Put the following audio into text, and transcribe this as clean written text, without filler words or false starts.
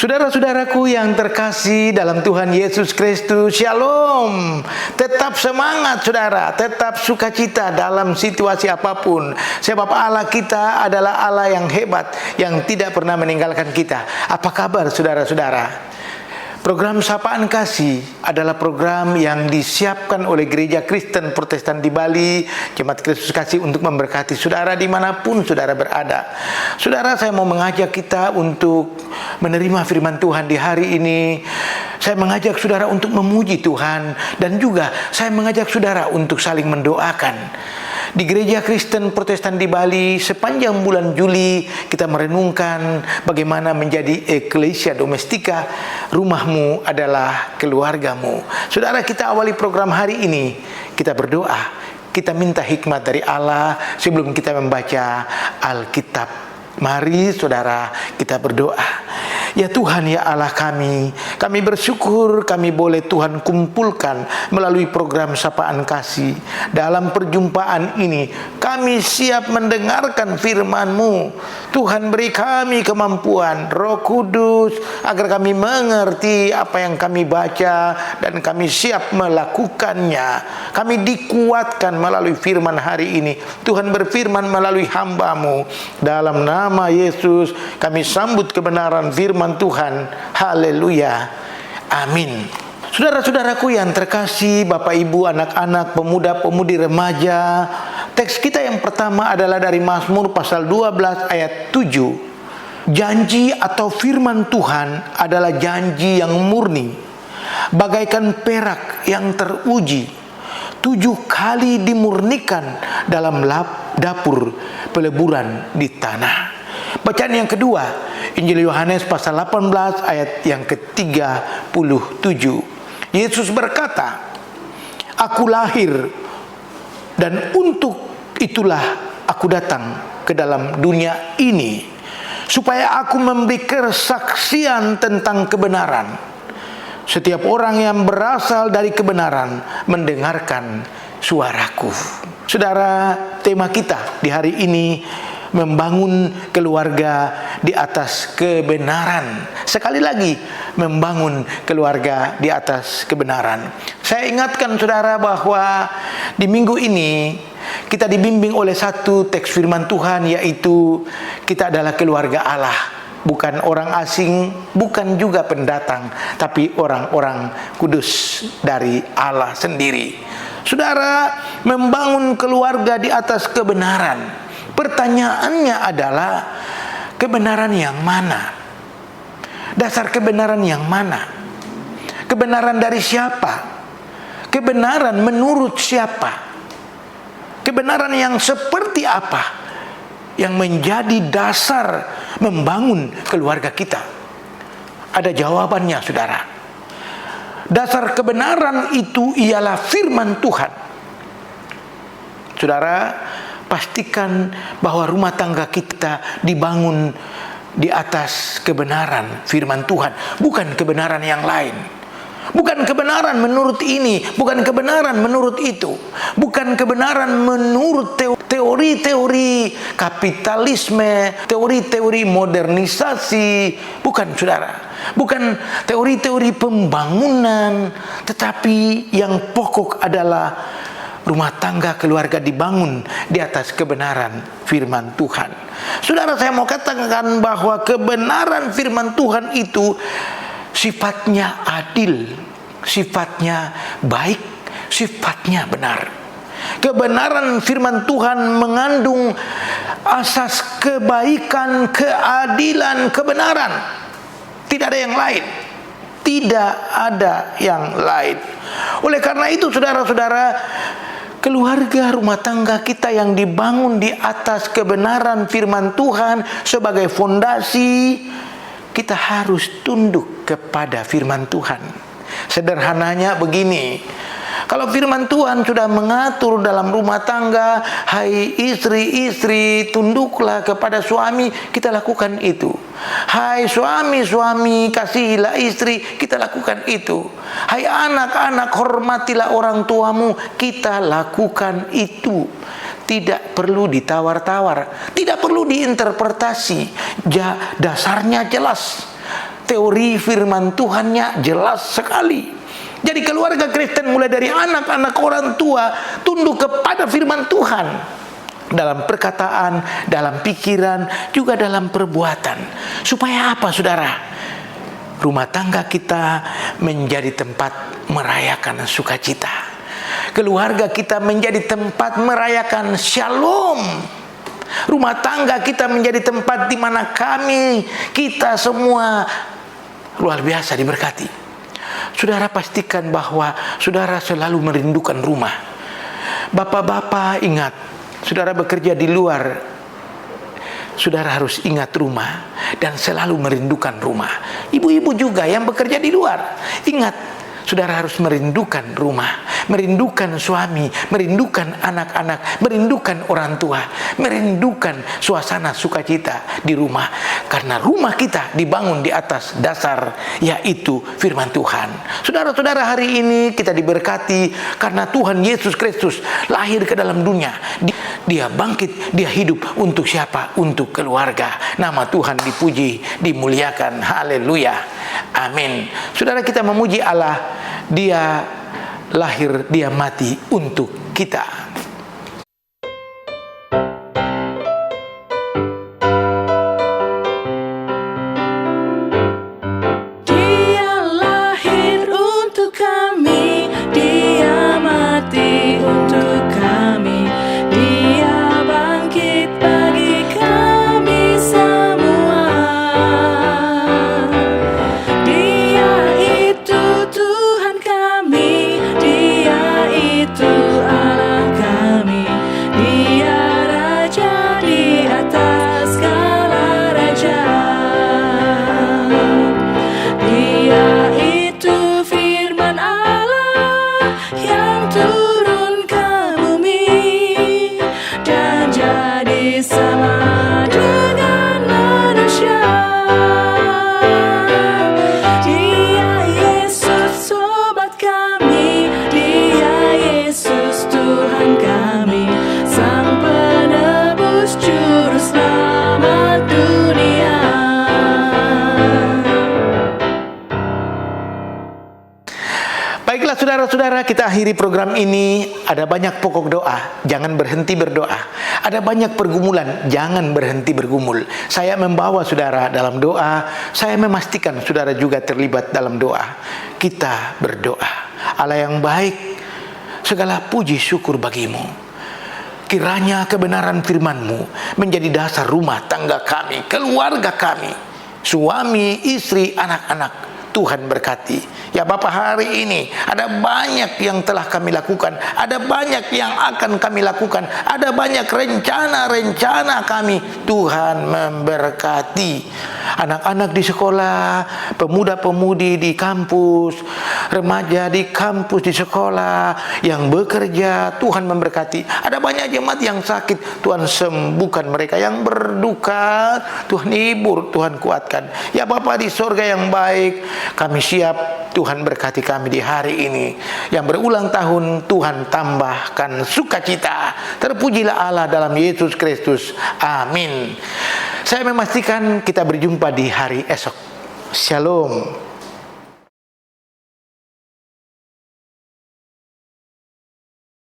Saudara-saudaraku yang terkasih dalam Tuhan Yesus Kristus, Shalom. Tetap semangat saudara, tetap sukacita dalam situasi apapun. Sebab Allah kita adalah Allah yang hebat, yang tidak pernah meninggalkan kita. Apa kabar saudara-saudara? Program Sapaan Kasih adalah program yang disiapkan oleh Gereja Kristen Protestan di Bali, Jemaat Kristus Kasih, untuk memberkati saudara dimanapun saudara berada. Saudara, saya mau mengajak kita untuk menerima firman Tuhan di hari ini. Saya mengajak saudara untuk memuji Tuhan, dan juga saya mengajak saudara untuk saling mendoakan. Di Gereja Kristen Protestan di Bali, sepanjang bulan Juli kita merenungkan bagaimana menjadi Ecclesia Domestika. Rumahmu adalah keluargamu. Saudara, kita awali program hari ini, kita berdoa, kita minta hikmat dari Allah sebelum kita membaca Alkitab. Mari saudara, kita berdoa. Ya Tuhan, ya Allah kami bersyukur kami boleh Tuhan kumpulkan melalui program Sapaan Kasih. Dalam perjumpaan ini kami siap mendengarkan firman-Mu. Tuhan, beri kami kemampuan, Roh Kudus, agar kami mengerti apa yang kami baca dan kami siap melakukannya. Kami dikuatkan melalui firman hari ini. Tuhan berfirman melalui hamba-Mu. Dalam nama Yesus kami sambut kebenaran firman Tuhan. Haleluya. Amin. Saudara-saudaraku yang terkasih, Bapak Ibu, anak-anak, pemuda-pemudi remaja, teks kita yang pertama adalah dari Mazmur pasal 12 ayat 7. Janji atau firman Tuhan adalah janji yang murni, bagaikan perak yang teruji, 7 kali dimurnikan dalam dapur peleburan di tanah. Bacaan yang kedua, Injil Yohanes pasal 18 ayat yang ke-37. Yesus berkata, "Aku lahir dan untuk itulah aku datang ke dalam dunia ini, supaya aku memberi kesaksian tentang kebenaran. Setiap orang yang berasal dari kebenaran mendengarkan suaraku." Saudara, tema kita di hari ini membangun keluarga di atas kebenaran. Sekali lagi, membangun keluarga di atas kebenaran. Saya ingatkan saudara bahwa di minggu ini kita dibimbing oleh satu teks firman Tuhan, yaitu kita adalah keluarga Allah. Bukan orang asing, bukan juga pendatang, tapi orang-orang kudus dari Allah sendiri. Saudara, membangun keluarga di atas kebenaran. Pertanyaannya adalah, kebenaran yang mana? Dasar kebenaran yang mana? Kebenaran dari siapa? Kebenaran menurut siapa? Kebenaran yang seperti apa yang menjadi dasar membangun keluarga kita? Ada jawabannya, saudara. Dasar kebenaran itu ialah firman Tuhan. Saudara, pastikan bahwa rumah tangga kita dibangun di atas kebenaran firman Tuhan, bukan kebenaran yang lain. Bukan kebenaran menurut ini, bukan kebenaran menurut itu, bukan kebenaran menurut teori-teori kapitalisme, teori-teori modernisasi, bukan saudara. Bukan teori-teori pembangunan, tetapi yang pokok adalah rumah tangga keluarga dibangun di atas kebenaran firman Tuhan. Saudara, saya mau katakan bahwa kebenaran firman Tuhan itu sifatnya adil, sifatnya baik, sifatnya benar. Kebenaran firman Tuhan mengandung asas kebaikan, keadilan, kebenaran. Tidak ada yang lain. Tidak ada yang lain. Oleh karena itu, saudara-saudara, keluarga rumah tangga kita yang dibangun di atas kebenaran firman Tuhan sebagai fondasi, kita harus tunduk kepada firman Tuhan. Sederhananya begini, kalau firman Tuhan sudah mengatur dalam rumah tangga, hai istri-istri, tunduklah kepada suami, kita lakukan itu. Hai suami-suami, kasihilah istri, kita lakukan itu. Hai anak-anak, hormatilah orang tuamu, kita lakukan itu. Tidak perlu ditawar-tawar, tidak perlu diinterpretasi, dasarnya jelas. teori firman Tuhannya jelas sekali. Jadi keluarga Kristen mulai dari anak-anak, orang tua tunduk kepada firman Tuhan dalam perkataan, dalam pikiran, juga dalam perbuatan. Supaya apa, saudara? Rumah tangga kita menjadi tempat merayakan sukacita. Keluarga kita menjadi tempat merayakan shalom. Rumah tangga kita menjadi tempat di mana kita semua luar biasa diberkati. Saudara pastikan bahwa saudara selalu merindukan rumah. Bapak-bapak ingat, saudara bekerja di luar, saudara harus ingat rumah dan selalu merindukan rumah. Ibu-ibu juga yang bekerja di luar, ingat, saudara harus merindukan rumah, merindukan suami, merindukan anak-anak, merindukan orang tua, merindukan suasana sukacita di rumah. Karena rumah kita dibangun di atas dasar, yaitu firman Tuhan. Saudara-saudara, hari ini kita diberkati karena Tuhan Yesus Kristus lahir ke dalam dunia. Dia bangkit, dia hidup untuk siapa? Untuk keluarga. Nama Tuhan dipuji, dimuliakan. Haleluya. Amin. Saudara, kita memuji Allah. Dia lahir, dia mati untuk kita. Dia lahir untuk kami, dia mati untuk kami, dia bangkit bagi kami semua. Dia itu Tuhan kami, dia itu Allah kami, dia Raja di atas segala raja. Dia itu firman Allah yang turun ke bumi dan jadi sama dengan manusia. Dia Yesus sobat kami, dia Yesus Tuhan kami, Sang Penebus Juru Selamat dunia. Baiklah saudara-saudara, kita akhiri program ini. Ada banyak pokok doa, jangan berhenti berdoa. Ada banyak pergumulan, jangan berhenti bergumul. Saya membawa saudara dalam doa. Saya memastikan saudara juga terlibat dalam doa. Kita berdoa. Allah yang baik, segala puji syukur bagimu. Kiranya kebenaran firman-Mu menjadi dasar rumah tangga kami, keluarga kami, suami, istri, anak-anak. Tuhan berkati. Ya Bapak, hari ini ada banyak yang telah kami lakukan, ada banyak yang akan kami lakukan, ada banyak rencana-rencana kami. Tuhan memberkati anak-anak di sekolah, pemuda-pemudi di kampus, remaja di kampus, di sekolah, yang bekerja. Tuhan memberkati. Ada banyak jemaat yang sakit, Tuhan sembuhkan mereka. Yang berduka, Tuhan hibur, Tuhan kuatkan. Ya Bapa di sorga yang baik, kami siap. Tuhan berkati kami di hari ini yang berulang tahun. Tuhan tambahkan sukacita. Terpujilah Allah dalam Yesus Kristus. Amin. Saya memastikan kita berjumpa di hari esok. Shalom.